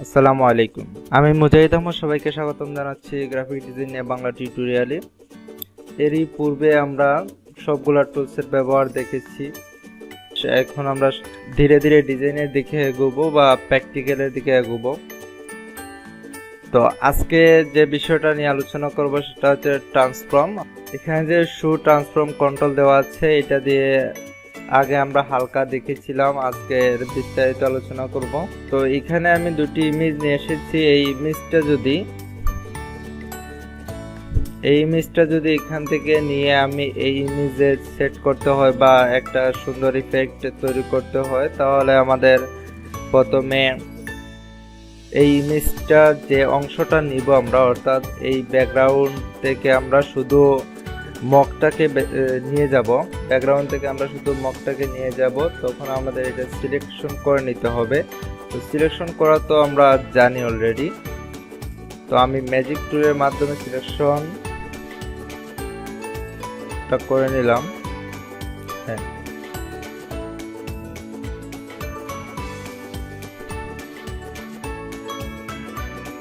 আসসালামু আলাইকুম। আমি মুজাহিদ আহমদ, সবাইকে স্বাগতম জানাচ্ছি গ্রাফিক ডিজাইন নিয়ে বাংলা টিউটোরিয়ালে। এরই পূর্বে আমরা সবগুলা টুলসের ব্যবহার দেখেছি। এখন আমরা ধীরে ধীরে ডিজাইনের দিকে এগোবো বা প্র্যাকটিক্যালের দিকে এগোবো। তো আজকে যে বিষয়টা নিয়ে আলোচনা করব সেটা হচ্ছে ট্রান্সফর্ম। এখানে যে শো ট্রান্সফর্ম কন্ট্রোল দেওয়া আছে, এটা দিয়ে আগে আমরা হালকা দেখেছিলাম, আজকে বিস্তারিত আলোচনা করব। তো এখানে আমি দুটি ইমেজ নিয়ে এসেছি। এই ইমেজটা যদি এখান থেকে নিয়ে আমি এই ইমেজে সেট করতে হয় বা একটা সুন্দর ইফেক্ট তৈরি করতে হয়, তাহলে আমাদের প্রথমে এই ইমেজটা যে অংশটা নিব আমরা, অর্থাৎ এই ব্যাকগ্রাউন্ড থেকে আমরা শুধু মকটাকে নিয়ে যাব, ব্যাকগ্রাউন্ড থেকে আমরা শুধু মকটাকে নিয়ে যাব, তখন আমাদের এটা সিলেকশন করে নিতে হবে। তো সিলেকশন করা তো আমরা জানি অলরেডি। তো আমি ম্যাজিক টুলের মাধ্যমে সিলেকশনটা করে নিলাম। হ্যাঁ,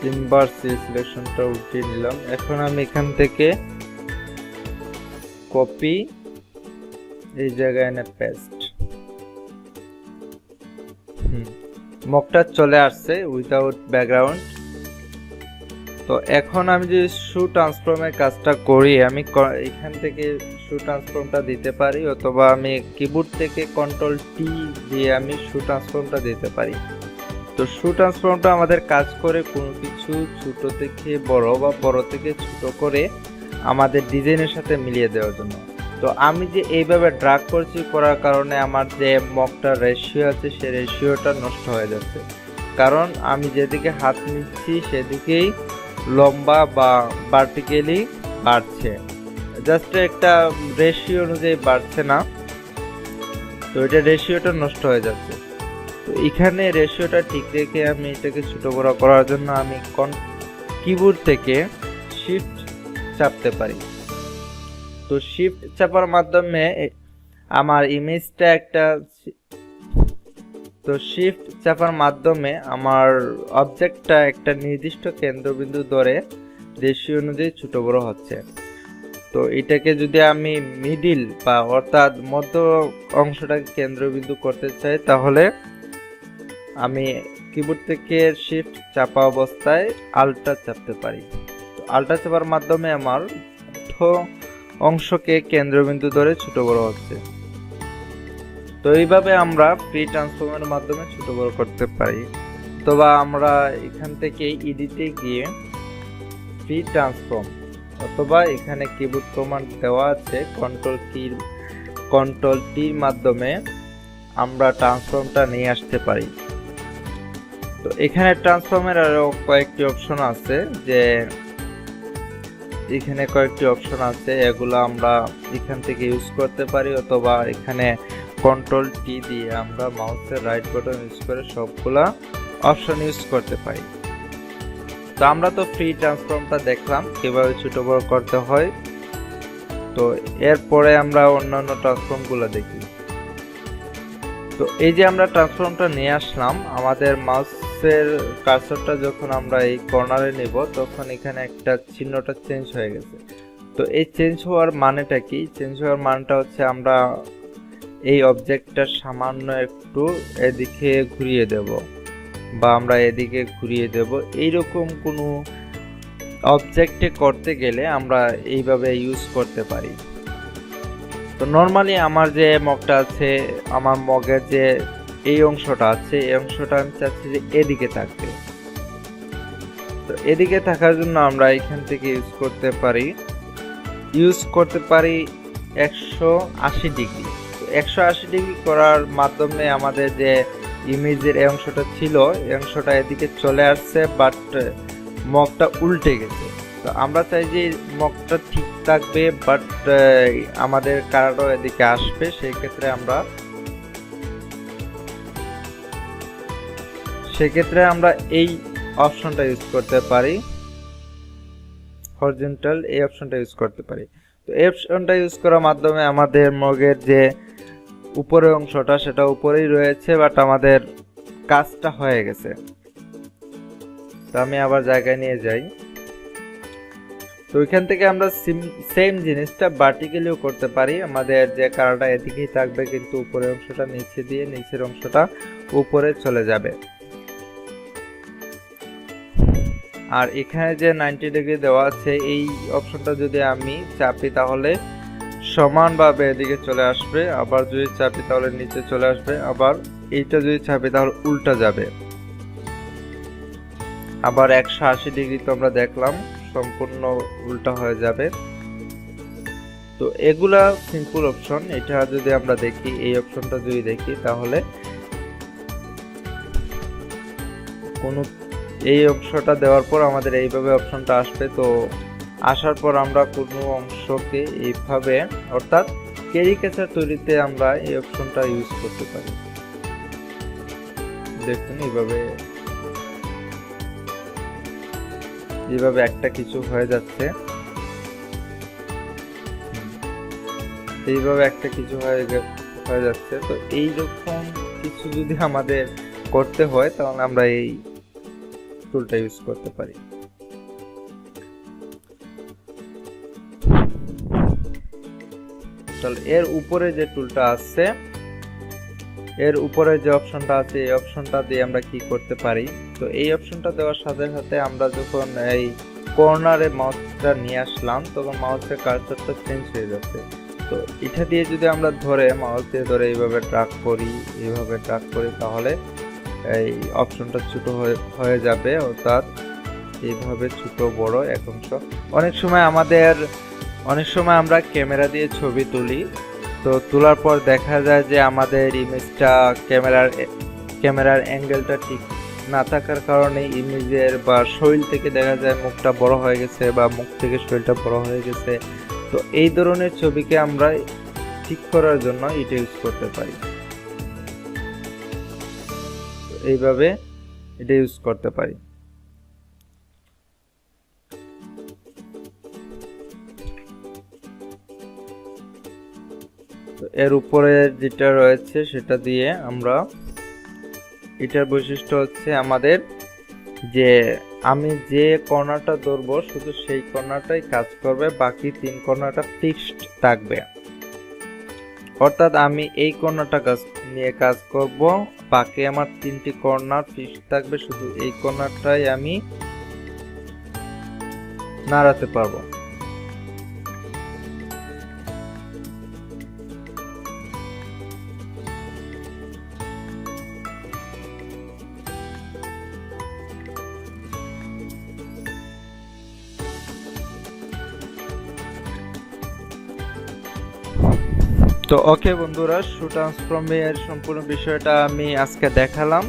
তিনবার সিলেকশনটা উঠিয়ে নিলাম। এখন আমি এখান থেকে কপি, এই জায়গায় এনে পেস্ট। মকটা চলে আসছে উইদাউট ব্যাকগ্রাউন্ড। তো এখন আমি যদি শো ট্রান্সফর্মের কাজটা করি, আমি এখান থেকে শো ট্রান্সফর্মটা দিতে পারি, অথবা আমি কিবোর্ড থেকে কন্ট্রোল টি দিয়ে আমি শো ট্রান্সফর্মটা দিতে পারি। তো শো ট্রান্সফর্মটা আমাদের কাজ করে কোনো কিছু ছোট থেকে বড় বা বড় থেকে ছোট করে আমাদের ডিজাইনের সাথে মিলিয়ে দেওয়ার জন্য। তো আমি যে এইভাবে ড্রাগ করছি, করার কারণে আমার যে মকটার রেশিও আছে সেই রেশিওটা নষ্ট হয়ে যাচ্ছে, কারণ আমি যেদিকে হাত নিচ্ছি সেদিকেই লম্বা বা ভার্টিক্যালি বাড়ছে, জাস্ট একটা রেশিও অনুযায়ী বাড়ছে না। তো এটা রেশিওটা নষ্ট হয়ে যাচ্ছে। তো এখানে রেশিওটা ঠিক রেখে আমি এটাকে ছোট বড় করার জন্য আমি কিবোর্ড থেকে শিফট চাপতে পারি। তো শিফট চাপার মাধ্যমে আমার ইমেজটা আমার অবজেক্টটা একটা নির্দিষ্ট কেন্দ্রবিন্দু ধরে রেশিও অনুযায়ী ছোট বড় হচ্ছে। তো এটাকে যদি আমি মিডিল বা অর্থাৎ মধ্য অংশটাকে কেন্দ্রবিন্দু করতে চাই, তাহলে আমি কিবোর্ড থেকে শিফট চাপা অবস্থায় আল্টা চাপতে পারি। তো আল্টা চাপার মাধ্যমে আমার অংশকে কেন্দ্রবিন্দু ধরে ছোট বড় হচ্ছে। তো এইভাবে আমরা ফ্রি ট্রান্সফর্মের মাধ্যমে ছোট বড় করতে পারি। অথবা আমরা এখান থেকে এডিটে গিয়ে ফ্রি ট্রান্সফর্ম, অথবা এখানে কিবোর্ড কমান্ড দেওয়া আছে কন্ট্রোল টির মাধ্যমে আমরা ট্রান্সফর্মটা নিয়ে আসতে পারি। তো এখানে ট্রান্সফর্মের আরো কয়েকটি অপশন আছে, এগুলো আমরা এখান থেকে ইউজ করতে পারি, অথবা এখানে কন্ট্রোল টি দিয়ে আমরা মাউসের রাইট বাটন ইউজ করে সবগুলা অপশন ইউজ করতে পারি। তো আমরা তো ফ্রি ট্রান্সফর্মটা দেখলাম কিভাবে ছোট বড় করতে হয়। তো এরপরে আমরা অন্যান্য ট্রান্সফর্মগুলো দেখি। তো এই যে আমরা ট্রান্সফর্মটা নিয়ে আসলাম, আমাদের মাউসের কার্সরটা যখন আমরা এই কর্নারে নেব, তখন এখানে একটা চিহ্নটা চেঞ্জ হয়ে গেছে। তো এই চেঞ্জ হওয়ার মানেটা কি? চেঞ্জ হওয়ার মানেটা হচ্ছে আমরা এই অবজেক্টটা সামান্য একটু এদিকে ঘুরিয়ে দেব, বা আমরা এদিকে ঘুরিয়ে দেব। এইরকম কোনো অবজেক্টে করতে গেলে আমরা এইভাবে ইউজ করতে পারি। তো নর্মালি আমার যে মগটা আছে, আমার মগের যে এই অংশটা আছে, এই অংশটা আমি চাচ্ছি যে এদিকে থাকবে। তো এদিকে থাকার জন্য আমরা এখান থেকে ইউজ করতে পারি 180 ডিগ্রি। 180 ডিগ্রি করার মাধ্যমে আমাদের যে ইমেজের এই অংশটা ছিল, এই অংশটা এদিকে চলে আসছে, বাট মগটা উল্টে গেছে। তো আমরা চাই যে মগটা ঠিক থাকবে, বাট আমাদের কারণও এদিকে আসবে। সেই ক্ষেত্রে আমরা এই অপশনটা ইউজ করতে পারি, হরিজন্টাল, এই অপশনটা ইউজ করতে পারি। তো এই অপশনটা ইউজ করার মাধ্যমে আমাদের মগের যে উপরের অংশটা সেটা উপরেই রয়েছে, বাট আমাদের কাজটা হয়ে গেছে। তো আমি আবার জায়গায় নিয়ে যাই। তো ওইখান থেকে আমরা সেম জিনিসটা ভার্টিক্যালিও করতে পারি। আমাদের যে কালারটা এদিকেই থাকবে, কিন্তু উপরের অংশটা নিচে দিয়ে নিচের অংশটা উপরে চলে যাবে। আর এখানে যে 90 ডিগ্রি দেওয়া আছে, এই অপশনটা যদি আমি চাপি তাহলে সমানভাবে এদিকে চলে আসবে, আবার যদি চাপি তাহলে নিচে চলে আসবে, আবার এইটা যদি চাপি তাহলে উল্টা যাবে। আবার 180 ডিগ্রি তো আমরা দেখলাম সম্পূর্ণ উল্টা হয়ে যাবে। তো এগুলা সিম্পল অপশন। এটা যদি আমরা দেখি, এই অপশনটা যদি দেখি তাহলে এই অংশটা দেওয়ার পর আমাদের এইভাবে অপশনটা আসবে। তো আসার পর আমরা কোনো অংশকে এইভাবে, অর্থাৎ ক্যারিকেচার তৈরিতে আমরা এই অপশনটা ইউজ করতে পারি। দেখুন এইভাবে একটা কিছু হয়ে যাচ্ছে, এইভাবে একটা কিছু হয়ে যাচ্ছে। তো এইরকম কিছু যদি আমাদের করতে হয় তাহলে আমরা এই টুলটা ইউজ করতে পারি। তাহলে এর উপরে যে টুলটা আছে, এর উপরে যে অপশনটা আছে, এই অপশনটা দিয়ে আমরা কি করতে পারি। তো এই অপশনটা দেওয়ার সাথে সাথে আমরা যখন এই কর্নারে মাউসটা নিয়ে আসলাম তখন মাউসের কার্সারটা চেঞ্জ হয়ে যাচ্ছে। তো এটা দিয়ে যদি আমরা মাউস দিয়ে ধরে এইভাবে ড্র্যাগ করি তাহলে এই অপশনটা ছোট হয়ে যাবে, অর্থাৎ এইভাবে ছোট বড় এক অংশ। অনেক সময় আমরা ক্যামেরা দিয়ে ছবি তুলি, তো তোলার পর দেখা যায় যে আমাদের ইমেজটা ক্যামেরার অ্যাঙ্গেলটা ঠিক না থাকার কারণে ইমেজের বা শরীর থেকে দেখা যায় মুখটা বড় হয়ে গেছে বা মুখ থেকে শরীরটা বড় হয়ে গেছে। তো এই ধরনের ছবিকে আমরা ঠিক করার জন্য এটা ইউজ করতে পারি। এইভাবে এটা ইউজ করতে পারি। তো এর উপরে যেটা রয়েছে সেটা দিয়ে আমরা, এটার বৈশিষ্ট্য হচ্ছে আমাদের যে আমি যে কর্নারটা ধরবো শুধু সেই কর্নারটাই কাজ করবে, বাকি 3 কর্নারটা ফিক্সড থাকবে। অর্থাৎ আমি এই কর্নারটা নিয়ে কাজ করব, বাকি আমার 3টি কর্নার ফিক্সড থাকবে, শুধু এই কর্নারটাই আমি নাড়াতে পারবো। তো ওকে বন্ধুরা, শু ট্রান্সফর্মের সম্পূর্ণ বিষয়টা আমি আজকে দেখালাম।